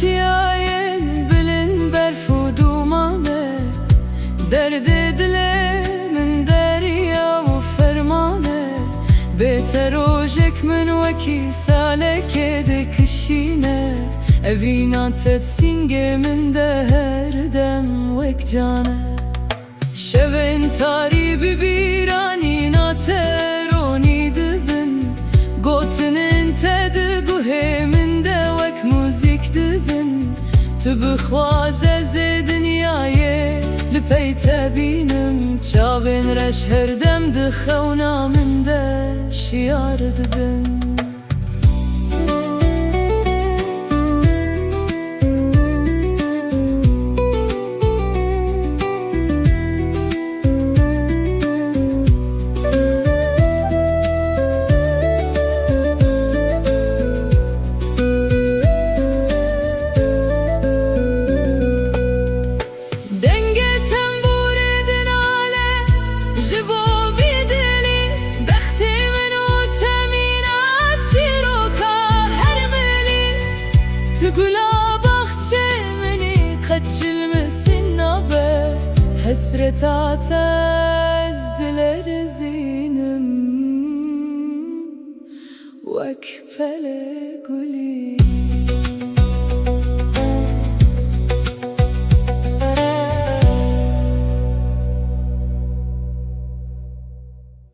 çiyayen bilin berfudu mame Derd dile min derya و فرمانه بهتر وجك من وكي سالك دكشينه اوینا تدسینگ من ده هر دم وک جانه شوین تاری ببیرانی ناترونی دبن گوتنن تدگوه من ده وک موزیک دبن تو بخوازه ز دنیای لپی تبینم چاوین رش هر دم دخونا من ده شیار دبن Hasret ataz diler zinim Vek pele guli